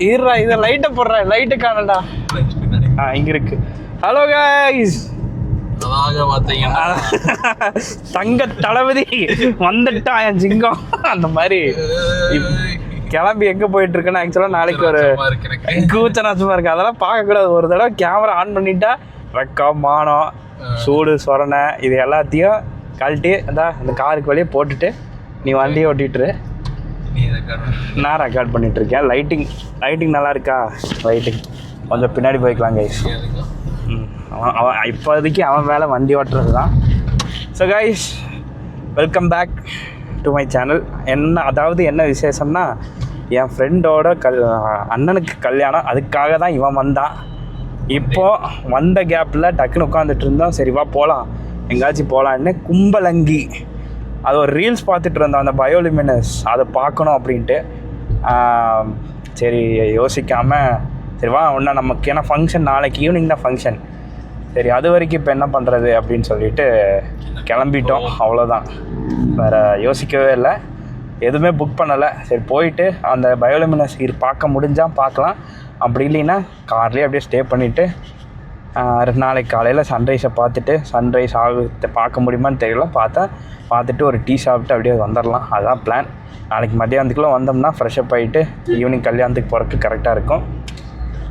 இருடா இதை லைட்டை போடுறேன், லைட்டு காணடா. இங்க இருக்கு. ஹலோ கைஸ், தங்க தளபதி வந்துட்டா என் சிங்கம். அந்த மாதிரி கிளம்பி எங்க போயிட்டு இருக்குன்னா, ஆக்சுவலா நாளைக்கு ஒரு கூச்சநாச்சமா இருக்கு, அதெல்லாம் பார்க்க கூடாது. ஒரு தடவை கேமரா ஆன் பண்ணிட்டா வெக்கம், மானம், சூடு, சொரணை இது எல்லாத்தையும் கழட்டி அந்த காருக்கு வழியே போட்டுட்டு நீ வண்டியை ஓட்டிட்டுரு. நான் ரெக்கார்ட் பண்ணிட்டு இருக்கேன். லைட்டிங் நல்லா இருக்கா? லைட்டிங் கொஞ்சம் பின்னாடி போய்க்கலாம் கைஸ். அவன் இப்போதைக்கு அவன் வேலை வண்டி ஓட்டுறது தான். So guys, welcome back to my channel. என்ன விசேஷம்னா, என் ஃப்ரெண்டோட அண்ணனுக்கு கல்யாணம், அதுக்காக தான் இவன் வந்தான். இப்போது வந்த கேப்பில் டக்குன்னு உட்காந்துட்டு இருந்தோம். சரி வா போகலாம், எங்கேயாச்சும் போகலான்னு. கும்பலங்கி அது ஒரு ரீல்ஸ் பார்த்துட்டு இருந்தோம், அந்த பயோலுமினஸ், அதை பார்க்கணும் அப்படின்ட்டு. சரி யோசிக்காமல் சரி வா ஒன்றா, நமக்கு ஏன்னா ஃபங்க்ஷன் நாளைக்கு ஈவினிங் தான் ஃபங்க்ஷன். சரி அது வரைக்கும் இப்போ என்ன பண்ணுறது அப்படின்னு சொல்லிட்டு கிளம்பிட்டோம். அவ்வளோதான், வேறு யோசிக்கவே இல்லை, எதுவுமே புக் பண்ணலை. சரி போயிட்டு அந்த பயோலுமினஸ் பார்க்க முடிஞ்சால் பார்க்கலாம், அப்படி இல்லைன்னா கார்லேயே அப்படியே ஸ்டே பண்ணிவிட்டு நாளைக்கு காலையில் சன்ரைஸை பார்த்துட்டு, சன்ரைஸ் பார்க்க முடியுமான்னு தெரியல, பார்த்துட்டு ஒரு டீ சாப்பிட்டு அப்படியே வந்துடலாம். அதுதான் பிளான். நாளைக்கு மத்தியானத்துக்குள்ளே வந்தோம்னா ஃப்ரெஷ்அப் ஆகிட்டு ஈவினிங் கல்யாணத்துக்கு போகிறதுக்கு கரெக்டாக இருக்கும்.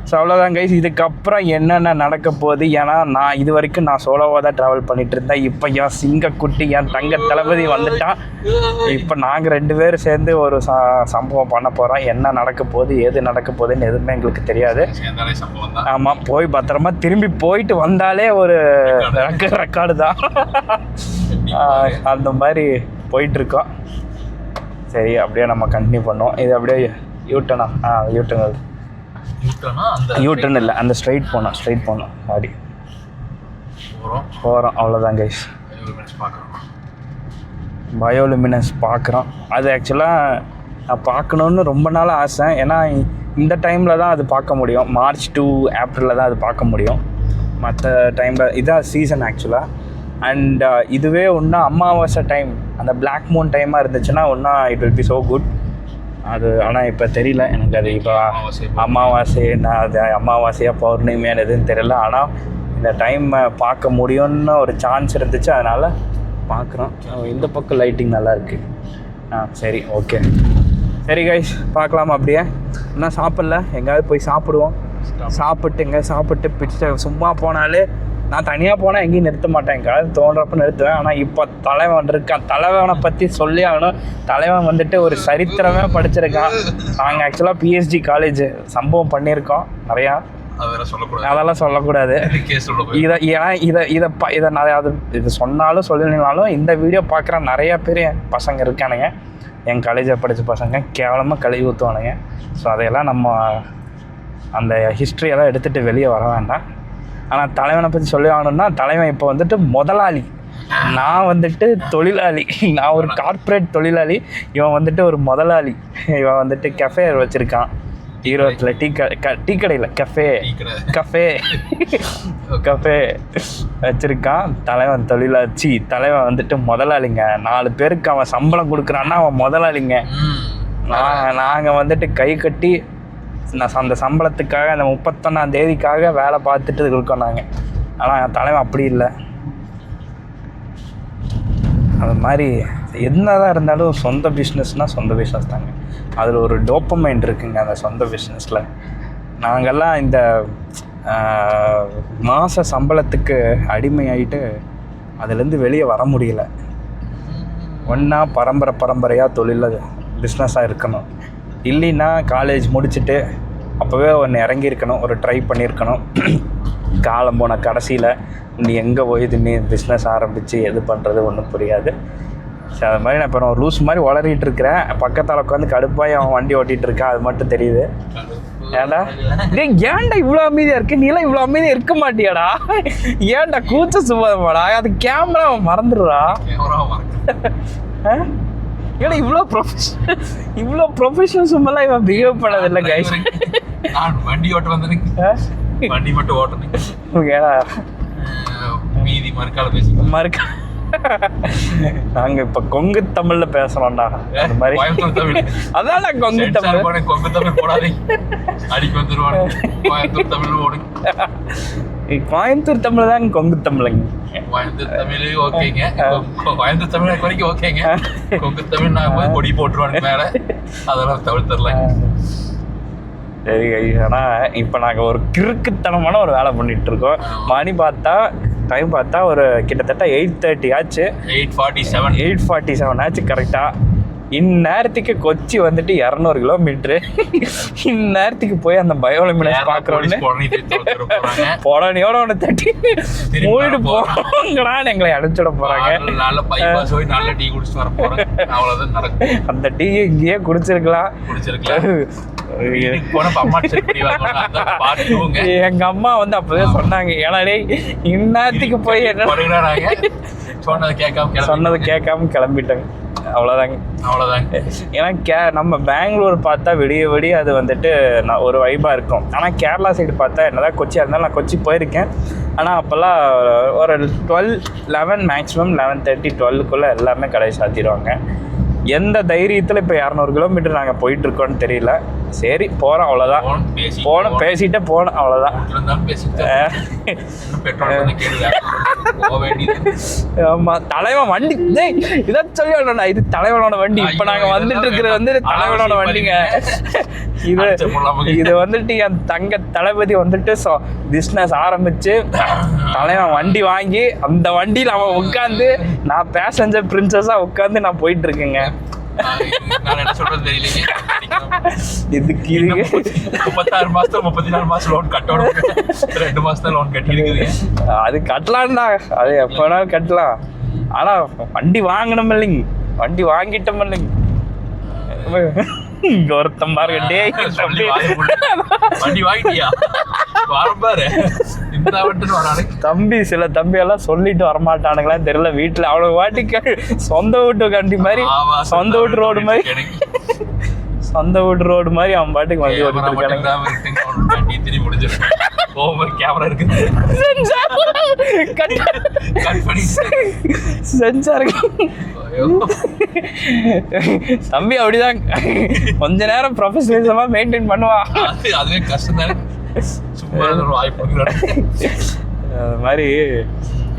ஸோ அவ்வளோதான் கைஸ். இதுக்கப்புறம் என்னென்ன நடக்க போகுது, ஏன்னா நான் இது வரைக்கும் சோலோவாக தான் ட்ராவல் பண்ணிகிட்டு இருந்தேன். இப்போ என் சிங்கக்குட்டி, என் தங்க தளபதி வந்துட்டான். இப்போ நாங்கள் 2 பேரும் சேர்ந்து ஒரு சம்பவம் பண்ண போகிறோம். என்ன நடக்க போகுது, ஏது நடக்க போகுதுன்னு எதுவுமே எங்களுக்கு தெரியாது. ஆமாம், போய் பத்திரமா திரும்பி போயிட்டு வந்தாலே ஒரு ரெக்கார்டு தான். அந்த மாதிரி போயிட்டுருக்கோம். சரி அப்படியே நம்ம கண்டினியூ பண்ணோம். இது அப்படியே யூட்டர்னா யூட்டர்ன் இல்லை, அந்த ஸ்ட்ரைட் போனோம் அப்படி போகிறோம். அவ்வளோதான் கைஸ், பயோலுமினஸ் பார்க்குறோம். அது ஆக்சுவலாக நான் பார்க்கணுன்னு ரொம்ப நாள் ஆசை. ஏன்னா இந்த டைமில் தான் அது பார்க்க முடியும், மார்ச் டு ஏப்ரலில் தான் அது பார்க்க முடியும். மற்ற டைமில் இதான் சீசன் ஆக்சுவலாக. அண்ட் இதுவே ஒன்றா அமாவாசை டைம், அந்த பிளாக் மூன் டைமாக இருந்துச்சுன்னா ஒன்றா it will be so good. அது ஆனால் இப்போ தெரியல எனக்கு. அது இப்போ அமாவாசைன்னா அது அமாவாசையாக பௌர்ணமியான்னு எதுன்னு தெரியல. ஆனால் இந்த டைம் பார்க்க முடியும்னு ஒரு சான்ஸ் இருந்துச்சு, அதனால் பார்க்குறோம். இந்த பக்கம் லைட்டிங் நல்லாயிருக்கு. சரி ஓகே, சரி கைஸ் பார்க்கலாம். அப்படியே இன்னும் சாப்பிடல, எங்கேயாவது போய் சாப்பிடுவோம். சாப்பிட்டு பிடிச்ச சும்மா போனாலே, நான் தனியாக போனால் எங்கேயும் நிறுத்த மாட்டேன், எங்கேயாவது தோன்றப்ப நிறுத்துவேன். ஆனால் இப்போ தலைவன் இருக்கான், தலைவனை பற்றி சொல்லி ஆகணும். தலைவன் வந்துட்டு ஒரு சரித்திரமே படிச்சிருக்கான். நாங்கள் ஆக்சுவலாக பிஎஸ்ஜி காலேஜ் சம்பவம் பண்ணியிருக்கோம் நிறையா, அதெல்லாம் சொல்லக்கூடாது. இதை நிறையா இது சொன்னாலும் சொல்லலைனாலும் இந்த வீடியோ பார்க்குற நிறையா பேர் பசங்க இருக்கானுங்க, என் காலேஜை படித்த பசங்க கேவலமாக கழுவி ஊற்றுவானுங்க. ஸோ அதையெல்லாம் நம்ம அந்த ஹிஸ்ட்ரியெல்லாம் எடுத்துகிட்டு வெளியே வர வேண்டாம். ஆனால் தலைவனை பற்றி சொல்லி ஆகணும்னா, தலைவன் இப்போ வந்துட்டு முதலாளி, நான் வந்துட்டு தொழிலாளி. நான் ஒரு கார்ப்பரேட் தொழிலாளி, இவன் வந்துட்டு ஒரு முதலாளி. இவன் வந்துட்டு கஃபே வச்சுருக்கான் ஈரோட்டில், டீ கடையில் கஃபே வச்சுருக்கான். தலைவன் தொழிலாச்சி, தலைவன் வந்துட்டு முதலாளிங்க. 4 பேருக்கு அவன் சம்பளம் கொடுக்குறான்னா அவன் முதலாளிங்க. நாங்கள் வந்துட்டு கை கட்டி அந்த சம்பளத்துக்காக, அந்த 31ஆம் தேதிக்காக வேலை பார்த்துட்டு இருக்கோம் நாங்கள். ஆனால் என் தலைவன் அப்படி இல்லை. அது மாதிரி என்னதான் இருந்தாலும் சொந்த பிஸ்னஸ்னால் சொந்த பிஸ்னஸ் தாங்க. அதில் ஒரு டோப்பமைண்ட் இருக்குங்க அந்த சொந்த பிஸ்னஸில். நாங்கள்லாம் இந்த மாத சம்பளத்துக்கு அடிமையாயிட்டு அதுலேருந்து வெளியே வர முடியல. ஒன்றா பரம்பரையாக தொழிலில் பிஸ்னஸாக இருக்கணும், இல்லைன்னா காலேஜ் முடிச்சுட்டு அப்போவே ஒன்று இறங்கியிருக்கணும், ஒரு ட்ரை பண்ணியிருக்கணும். காலம் போன கடைசியில் நீ எங்கே போய் நீ பிஸ்னஸ் ஆரம்பித்து எது பண்ணுறது ஒன்றும் புரியாது. சரி, அது மாதிரி நான் இப்போ ஒரு லூஸ் மாதிரி வளரிட்டு இருக்கிறேன். பக்கத்தால் உட்காந்து கடுப்பாக அவன் வண்டி ஓட்டிகிட்டு இருக்கான், அது மட்டும் தெரியுது. ஏன்டா இவ்வளோ அமைதியாக இருக்கு, நீலாம் இவ்வளோ அமைதியாக இருக்க மாட்டியாடா? ஏன்டா கூச்ச சும்மாடா, அது கேமரா மறந்துடுறா. ஏன்னா இவ்வளோ ப்ரொஃபஷனல் சும்மாலாம் இவன் பிஹேவ் பண்ணதில்லை கைஸ். வண்டி ஓட்ட வண்டி மட்டும் ஓட்டணும். ஏன்னா மீதி மறுக்கால பேசி நாங்க இப்ப கொங்கு தமிழ்ல பேசுறோம்டா அந்த மாதிரி. கோயம்புத்தூர் தமிழ் அதான் கொங்கு தமிழ். கொங்கு தமிழ் போடாதீங்க, அடிக்க வந்துருவாங்க. கோயம்புத்தூர் தமிழ் ஓடுங்க. கோயம்புத்தூர் தமிழ் தான் கொங்கு தமிழ்ங்க. கோயம்புத்தூர் தமிழ் ஓகேங்க, கோயம்புத்தூர் தமிழ் வரைக்கும் ஓகேங்க. கொங்கு தமிழ் நான் போய் கொடி போட்டுருவாங்க மேல, அதெல்லாம் தவிர்த்துடலாம். சரி ஆனா இப்ப நாங்க ஒரு கிறுக்குத்தனமான ஒரு வேலை பண்ணிட்டு இருக்கோம். மணி டைம் பார்த்தா ஒரு கிட்டத்தட்ட 8:30 ஆச்சு. 8:47 ஆச்சு கரெக்டா. இந்நேரத்துக்கு கொச்சி வந்துட்டு 200 கிலோமீட்டரு. இந்நேரத்துக்கு போய் அந்த பயோலிமினஸ் பாக்குறோன்னு பொடனையோட ஒன்று தட்டி மூடிட்டு போங்கடான்னு எங்களை அனுப்பிச்சுட போறாங்க. அந்த டீ இங்கேயே குடிச்சிருக்கலாம். எங்க அம்மா வந்து அப்பவே சொன்னாங்க, ஏன்னா இந்நேரத்துக்கு போய் என்ன சொன்னது கேட்காம கிளம்பிட்டாங்க. அவ்வளோதாங்க. ஏன்னா நம்ம பெங்களூர் பார்த்தா விடிய அது வந்துட்டு ஒரு வைப்பாக இருக்கும். ஆனால் கேரளா சைடு பார்த்தா என்னதான் கொச்சியாக இருந்தாலும் நான் கொச்சி போயிருக்கேன். ஆனால் அப்போல்லாம் ஒரு 11 மேக்ஸிமம் 11:30 12க்குள்ளே எல்லாமே கடை சாத்திடுவாங்க. எந்த தைரியத்தில் இப்போ 200 கிலோமீட்டர் நாங்கள் போயிட்டுருக்கோன்னு தெரியல. சரி போகிறோம், அவ்வளோதான். பேசிட்டே போனோம், அவ்வளோதான். ஆமாம், தலைவன் வண்டி இதான் சொல்லணும்ண்ணா, இது தலைவனோட வண்டி. இப்போ நாங்கள் வந்துட்டு இருக்கிறது வந்து தலைவனோட வண்டிங்க. இது வந்துட்டு என் தங்க தளபதி வந்துட்டு பிஸ்னஸ் ஆரம்பிச்சு தலைவன் வண்டி வாங்கி அந்த வண்டியில் அவன் உட்காந்து நான் பேசஞ்சர் பிரின்சஸா உட்காந்து நான் போயிட்டு இருக்கேங்க. இதுக்கு 36 மாசத்துல 34 மாசம் லோன் கட்டணும். 2 மாசத்துல லோன் கட்டிருக்குது. அது கட்டலாம்டா, அது எப்ப வேணாலும் கட்டலாம். ஆனா வண்டி வாங்கணும் இல்லைங்க, வண்டி வாங்கிட்டோம் இல்லைங்க. இங்க ஒருத்தம் பாருங்க, வண்டி வாங்கிட்டியா தம்பி, சில தம்பி எல்லாம் சொல்லிட்டு வரமாட்டானுங்களா தெரியல. வீட்டுல அவ்வளவு வாட்டிக்கு சொந்த வீட்டு கண்டி மாதிரி, சொந்த வீட்டு ரோடு மாதிரி அவன் பாட்டுக்கு வண்டி தம்பி அப்படிதான் கொஞ்ச நேரம் ப்ரொஃபஷனலிசமா மெயின்டைன் பண்ணுவான். அதுவே கஷ்டம் தானே. அது மாதிரி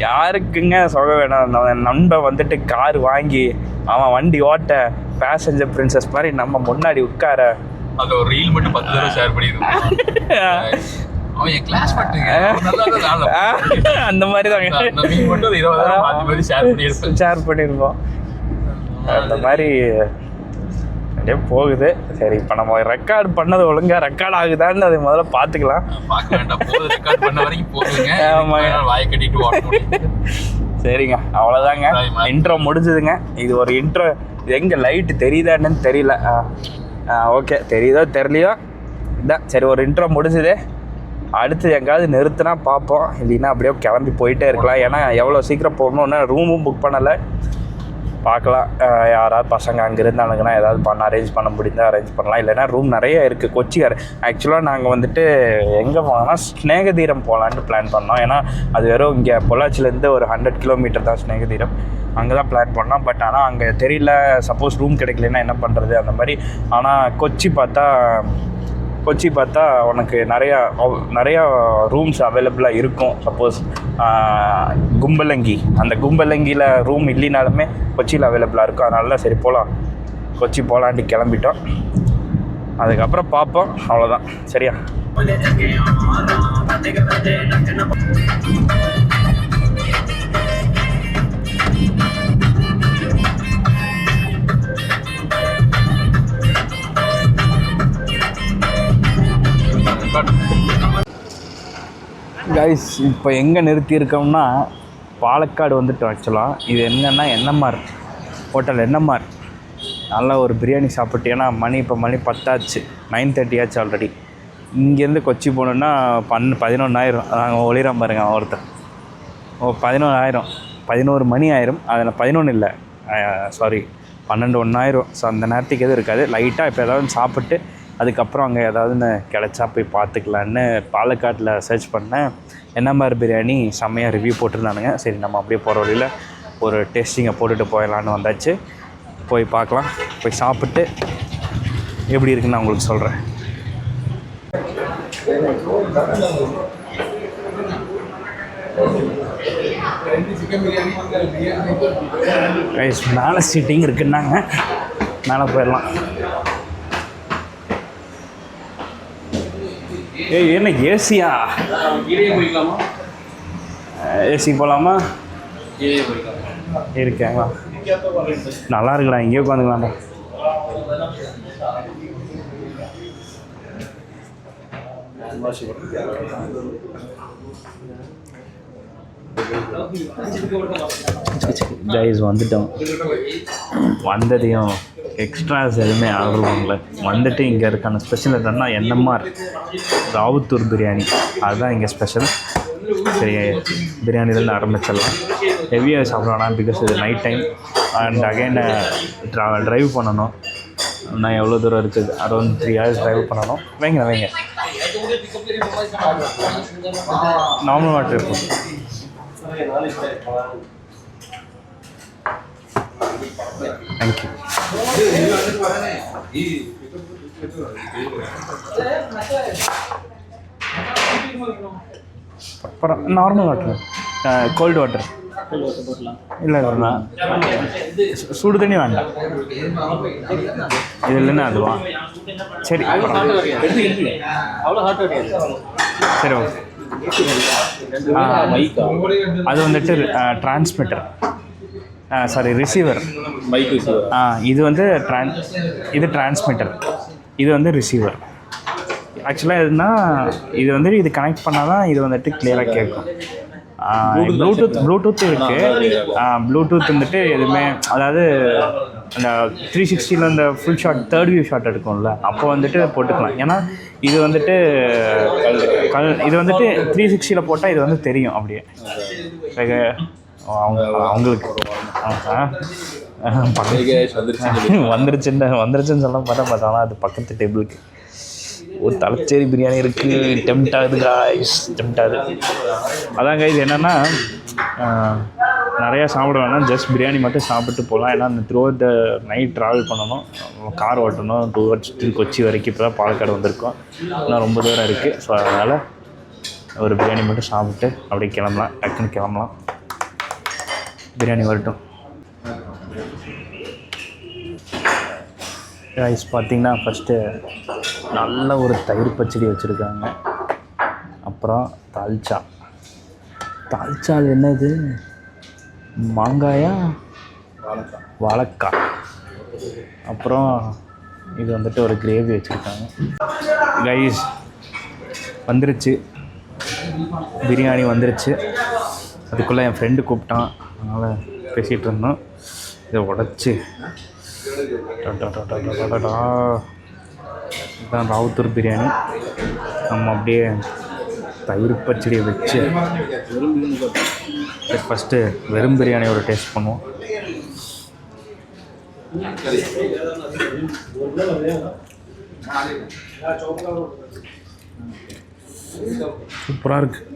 யாருக்குங்க சொல்ல வேணாம். நண்பன் வந்துட்டு கார் வாங்கி அவன் வண்டி ஓட்ட பேசஞ்சர் பிரின்சஸ் மாதிரி நம்ம முன்னாடி உட்கார அது ஒரு ரீல் மட்டும் 10 தடவை ஷேர் பண்ணிருக்கோம். அந்த மாதிரி தான் ஷேர் பண்ணிருப்போம். அந்த மாதிரி அப்படியே போகுது. சரி, இப்போ நம்ம ரெக்கார்ட் பண்ணது ஒழுங்கா ரெக்கார்ட் ஆகுதான்னு அதை முதல்ல பார்த்துக்கலாம். சரிங்க, அவ்வளோதாங்க. இன்ட்ரோ முடிஞ்சுதுங்க. இது ஒரு இன்ட்ரோ. இது எங்கே லைட்டு தெரியுதான்னு தெரியல. ஓகே, தெரியுதோ தெரியலையோ இதான். சரி, ஒரு இன்ட்ரோ முடிஞ்சுது. அடுத்து எங்காவது நிறுத்தினா பார்ப்போம், இல்லைன்னா அப்படியே கிளம்பி போயிட்டே இருக்கலாம். ஏன்னா எவ்வளோ சீக்கிரம் போகணுன்னு ரூமும் புக் பண்ணலை. பார்க்கலாம், யாராவது பசங்க அங்கே இருந்தானுங்கன்னா ஏதாவது அரேஞ்ச் பண்ண முடிந்தால் அரேஞ்ச் பண்ணலாம். இல்லைன்னா ரூம் நிறைய இருக்குது கொச்சி. ஆக்சுவலாக நாங்கள் வந்துட்டு எங்கே போனோம்னா ஸ்நேகதீரம் போகலான்ட்டு பிளான் பண்ணோம். ஏன்னா அது வெறும் இங்கே பொள்ளாச்சிலேருந்து ஒரு 100 கிலோமீட்டர் தான் ஸ்நேகதீரம். அங்கே தான் பிளான் பண்ணோம். பட் ஆனால் அங்கே தெரியல, சப்போஸ் ரூம் கிடைக்கலன்னா என்ன பண்ணுறது அந்த மாதிரி. ஆனால் கொச்சி பார்த்தா உனக்கு நிறையா ரூம்ஸ் அவைலபிளாக இருக்கும். சப்போஸ் அந்த கும்பலங்கியில் ரூம் இல்லைனாலுமே கொச்சியில் அவைலபிளாக இருக்கும். அதனால சரி போகலாம், கொச்சி போகலான்ட்டு கிளம்பிட்டோம். அதுக்கப்புறம் பார்ப்போம், அவ்வளோதான். சரியா? கைஸ், இப்போ எங்கே நிறுத்தியிருக்கோம்னா பாலக்காடு வந்துட்டோம். ஆக்சுவலாக இது என்னென்னா NMR ஹோட்டல். NMR நல்லா ஒரு பிரியாணி சாப்பிட்டு, ஏன்னா இப்போ மணி 10 ஆச்சு, 9:30 ஆச்சு ஆல்ரெடி. இங்கேருந்து கொச்சி போகணுன்னா 11,000. நாங்கள் ஒளிரம் பாருங்க ஒருத்தர். 11 மணி ஆயிரும். அதில் 11 இல்லை, சாரி 12-1 ஆயிரும். ஸோ அந்த நேரத்துக்கு எதுவும் இருக்காது. லைட்டாக இப்போ ஏதாவது சாப்பிட்டு அதுக்கப்புறம் அங்கே ஏதாவதுன்னு கிடச்சா போய் பார்த்துக்கலான்னு பாலக்காட்டில் சர்ச் பண்ணேன். NMR பிரியாணி செம்மையாக ரிவ்யூ போட்டிருந்தானுங்க. சரி, நம்ம அப்படியே போகிற வழியில் ஒரு டேஸ்டிங்கை போட்டுட்டு போயிடலான்னு வந்தாச்சு. போய் பார்க்கலாம், போய் சாப்பிட்டு எப்படி இருக்குன்னு நான் உங்களுக்கு சொல்கிறேன். ரைஸ் மேலே சீட்டிங் இருக்குன்னாங்க, மேலே போயிடலாம். ஏய் என்ன ஏசியா? ஏசி போகலாமா? இருக்கேங்களா? நல்லா இருக்குடா, இங்கேயே உட்காந்துக்கலாம்டா. கைஸ் வந்துட்டோம். வந்ததையும் எக்ஸ்ட்ராஸ் எதுவுமே ஆர்டர் பண்ணல. வந்துட்டு இங்கே இருக்கான ஸ்பெஷல் என்னன்னா என்எம்ஆர் ராவுத்தூர் பிரியாணி, அதுதான் இங்கே ஸ்பெஷல். சரி, பிரியாணிலேருந்து ஆரம்பிச்சிடலாம். ஹெவியாக சாப்பிடலாம், பிகாஸ் இது night time and again drive பண்ணணும். நான் எவ்வளோ தூரம் இருக்குது, அரௌண்ட் 3 hours ட்ரைவ் பண்ணணும். வைங்க நார்மல் வாட்டர் இருக்கும். தேங்க்யூ. அப்புறம் நார்மல் வாட்டர், கோல்டு வாட்டர் இல்லை இல்லைண்ணா, சுடு தண்ணி வேண்டாம். இது இல்லைன்னா அதுவா? சரி சரி ஓகே. அது வந்துட்டு டிரான்ஸ்மிட்டர், சாரி ரிசீவர். இது வந்து இது டிரான்ஸ்மிட்டர், இது வந்து ரிசீவர். ஆக்சுவலாக எதுனா இது வந்து இது கனெக்ட் பண்ணால் தான் இது வந்துட்டு கிளியராக கேட்கும். ப்ளூடூத் இருக்குது. ப்ளூடூத் வந்துட்டு எதுவுமே, அதாவது அந்த 360 அந்த full shot third view shot எடுக்கும்ல, அப்போ வந்துட்டு போட்டுக்கலாம். ஏன்னா இது வந்துட்டு இது வந்துட்டு 360 போட்டால் இது வந்து தெரியும் அப்படியே. அவங்களுக்கு வந்துருச்சுன்னு சொல்ல பார்த்தாலும் அது பக்கத்து டேபிளுக்கு ஒரு தலச்சேரி பிரியாணி இருக்குது. டெம்ட் ஆகுது காய்ஸ், டெம்ட் ஆகுது. அதான் காய்ஸ் என்னென்னா, நிறையா சாப்பிட வேணாம், ஜஸ்ட் பிரியாணி மட்டும் சாப்பிட்டு போகலாம். ஏன்னா அந்த த்ரூ த நைட் ட்ராவல் பண்ணணும், கார் ஓட்டணும். 2 hours கொச்சி வரைக்கும். இப்போ தான் பாலக்காடு வந்திருக்கோம், இன்னும் ரொம்ப தூரம் இருக்குது. ஸோ அதனால் ஒரு பிரியாணி மட்டும் சாப்பிட்டு அப்படியே கிளம்பலாம், டக்குன்னு கிளம்பலாம். பிரியாணி வரட்டும். ரைஸ் பார்த்திங்கன்னா ஃபஸ்ட்டு நல்ல ஒரு தயிர் பச்சடி வச்சுருக்காங்க. அப்புறம் தால்ச்சால் என்னது, மாங்காயா வாழைக்காய். அப்புறம் இது வந்துட்டு ஒரு கிரேவி வச்சுருக்காங்க. கைஸ் வந்துருச்சு, பிரியாணி வந்துருச்சு. அதுக்குள்ளே என் ஃப்ரெண்டு கூப்பிட்டான், அதனால் பேசிகிட்டு இருந்தோம். இதை உடச்சி இதுதான் ராவுத்தூர் பிரியாணி. நம்ம அப்படியே தயிர் பச்சடியை வச்சு ஃபஸ்ட்டு வெறும் பிரியாணியோட டேஸ்ட் பண்ணுவோம். சூப்பராக இருக்குது.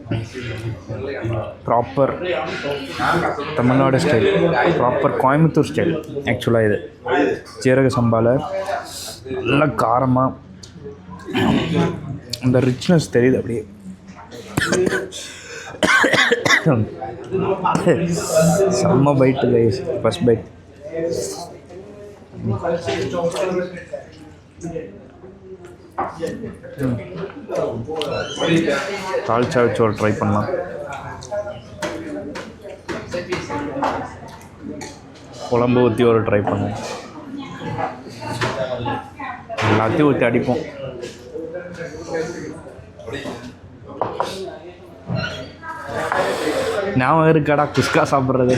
Proper Tamil Nadu style, proper Coimbatore style. ஆக்சுவலாக இது ஜீரக சம்பாவில் நல்லா காரமாக அந்த ரிச்னஸ் தெரியுது அப்படியே. செம்ம பைட்டு கைஸ், ஃபஸ்ட் பைட். தால்ச்சா வச்சு ஒரு ட்ரை பண்ணலாம். குழம்பு ஊற்றி ஒரு ட்ரை பண்ணுவோம். எல்லாத்தையும் ஊற்றி அடிப்போம். ஞாபகம் இருக்காடா குஸ்கா சாப்பிட்றது?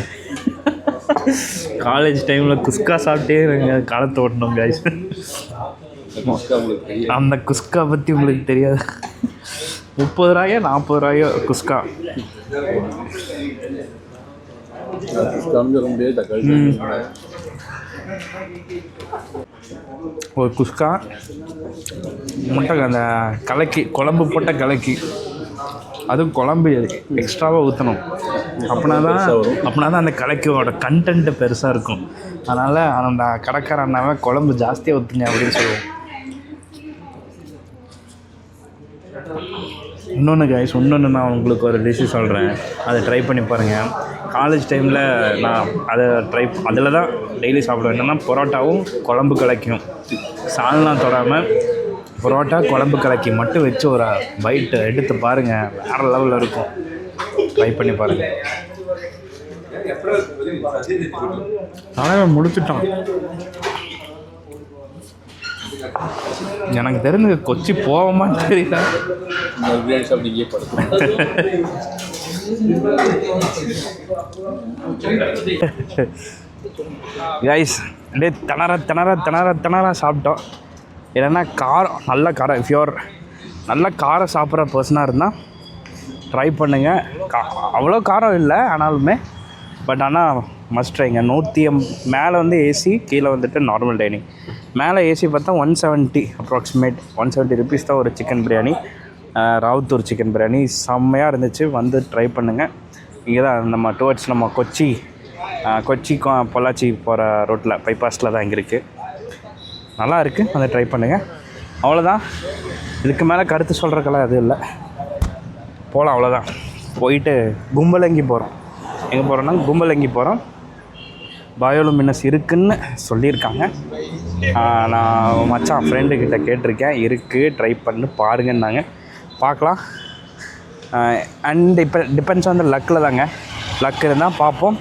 காலேஜ் டைமில் குஸ்கா சாப்பிட்டே காலத்தை ஓட்டணும் கைஸ். அந்த குஸ்கா பற்றி உங்களுக்கு தெரியாது. 30 ரூபாயோ 40 ரூபாயோ குஸ்கா. ஒரு குஸ்கா முட்டை, அந்த கலக்கி குழம்பு போட்ட கலக்கி, அதுவும் குழம்பு எக்ஸ்ட்ராவாக ஊற்றணும். அப்படின்னா தான் அந்த கடைக்கோட கண்டென்ட் பெருசாக இருக்கும். அதனால் அந்த கடைக்கார அண்ணாவை குழம்பு ஜாஸ்தியாக ஊற்றுங்க அப்படின்னு சொல்லுவோம். இன்னொன்று நான் உங்களுக்கு ஒரு டிஷ்ஷு சொல்கிறேன், அதை ட்ரை பண்ணி பாருங்கள். காலேஜ் டைமில் நான் அதை அதில் தான் டெய்லி சாப்பிடுவேன். என்னென்னா பரோட்டாவும் குழம்பு கலக்கியும் சால்னா தொடாமல் பரோட்டா குழம்பு கலக்கி மட்டும் வச்சு ஒரு பைட்டு எடுத்து பாருங்கள், வேறு லெவலில் இருக்கும். ட்ரை பண்ணி பாருங்கள். தலைவன் முடிச்சுட்டான். எனக்கு தெரிஞ்சு கொச்சி போவோமான்னு தெரியல. கைஸ் அப்படியே திணற சாப்பிட்டோம். இல்லைன்னா காரம் நல்ல காரம், இஃப் யூர் நல்ல காரம் சாப்பிட்ற பர்சனாக இருந்தால் ட்ரை பண்ணுங்கள். அவ்வளோ காரம் இல்லை ஆனாலுமே, பட் ஆனால் மஸ்ட் ட்ரைங்க. 180 மேலே வந்து ஏசி, கீழே வந்துட்டு நார்மல் டைனிங். மேலே ஏசி பார்த்தா 170 அப்ராக்சிமேட் 170 ருபீஸ் தான் ஒரு சிக்கன் பிரியாணி. ராவுத்தூர் சிக்கன் பிரியாணி செம்மையாக இருந்துச்சு. வந்து ட்ரை பண்ணுங்கள். இங்கே தான் நம்ம டுவர்ட்ஸ் நம்ம கொச்சி பொள்ளாச்சி போகிற ரோட்டில் பைபாஸில் தான் இங்கே இருக்குது. நல்லா இருக்குது, அதை ட்ரை பண்ணுங்கள். அவ்வளோதான், இதுக்கு மேலே கருத்து சொல்கிறக்கெல்லாம் எதுவும் இல்லை. போகலாம், அவ்வளோதான். போயிட்டு கும்பலங்கி போகிறோம். எங்கே போகிறோன்னா கும்பலங்கி போகிறோம். பயோலுமினஸ் இருக்குதுன்னு சொல்லியிருக்காங்க. நான் மச்சான் ஃப்ரெண்டுக்கிட்ட கேட்டிருக்கேன், இருக்குது, ட்ரை பண்ணி பாருங்கன்னாங்க. பார்க்கலாம். அண்ட் இப்போ டிபெண்ட்ஸ் வந்து லக்கில் தாங்க. லக் இருந்தால் பார்ப்போம்.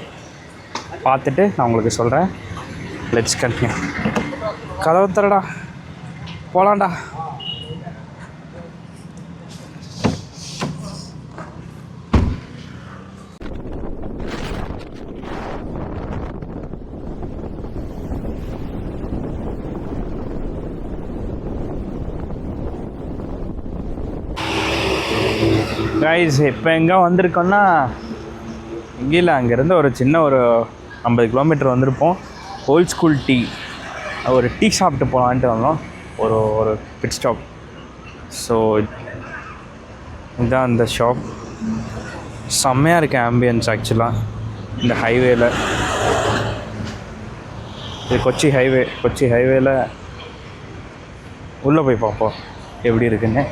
பார்த்துட்டு நான் உங்களுக்கு சொல்கிறேன். Let's continue. கதவு தரடா, போகலாண்டா. கைஸ் இப்போ எங்கே வந்திருக்கோன்னா, இங்கே இல்லை, அங்கேருந்து ஒரு சின்ன ஒரு 50 கிலோமீட்டர் வந்திருப்போம். ஓல்ட் ஸ்கூல் டீ, ஒரு டீ சாப்பிட்டு போகலான்ட்டு வந்தோம். ஒரு பிட் ஸ்டாப். ஸோ இதுதான் அந்த ஷாப். செம்மையாக இருக்குது ஆம்பியன்ஸ் ஆக்சுவலாக இந்த ஹைவேல. இது கொச்சி ஹைவேல உள்ளே போய் பார்ப்போம் எப்படி இருக்குன்னு.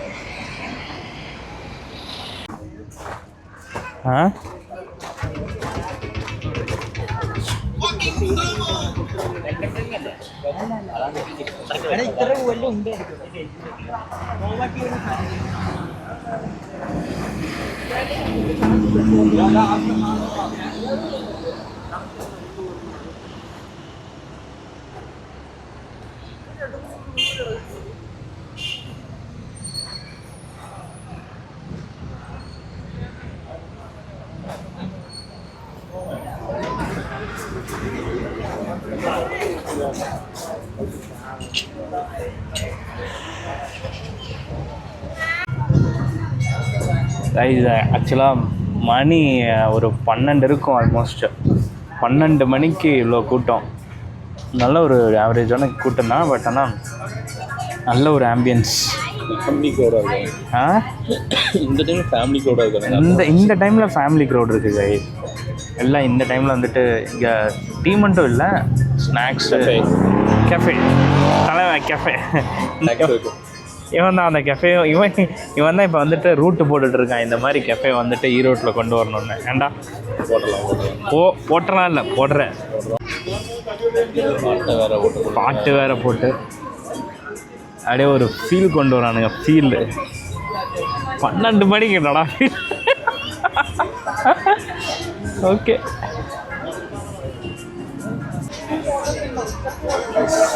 இது ஆக்சுவலாக மணி ஒரு 12 இருக்கும். ஆல்மோஸ்ட் 12 மணிக்கு இவ்வளோ கூட்டம். நல்ல ஒரு ஆவரேஜான கூட்டம் தான். பட் ஆனால் நல்ல ஒரு ஆம்பியன்ஸ். ஃபேமிலி க்ரௌடாக இருக்கும். இந்த டைம் ஃபேமிலி க்ரௌடாக இருக்கும். இந்த டைமில் ஃபேமிலி க்ரௌட் இருக்குது கை. எல்லாம் இந்த டைமில் வந்துட்டு இங்கே டீ மட்டும் இல்லை, ஸ்நாக்ஸு, கெஃபே, தலைவன் கெஃபே. இவன் தான் அந்த கெஃபே. இவன் தான் இப்போ வந்துட்டு ரூட்டு போட்டுட்ருக்கான். இந்த மாதிரி கெஃபே வந்துட்டு ஈரோட்டில் கொண்டு வரணுன்னு. ஏண்டா போட்டலாம் இல்லை, போடுறேன். பாட்டு வேறு போட்டு அப்படியே ஒரு ஃபீல் கொண்டு வரானுங்க. ஃபீல் 12 மணிக்கு என்னடா ஃபீல். ஓகே,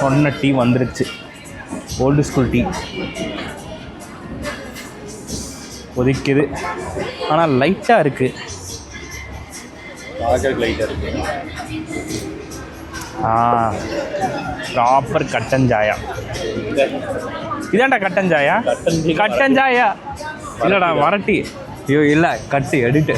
சொன்ன டீ வந்துருச்சு. ஓல்டு ஸ்கூல் டீ ஒதுக்குது. ஆனால் லைட்டாக இருக்குது. ப்ராப்பர் கட்டஞ்சாயா. இதான்டா கட்டஞ்சாயா. இல்லைடா வரட்டி. ஐயோ இல்லை, கட்டு எடுட்டு.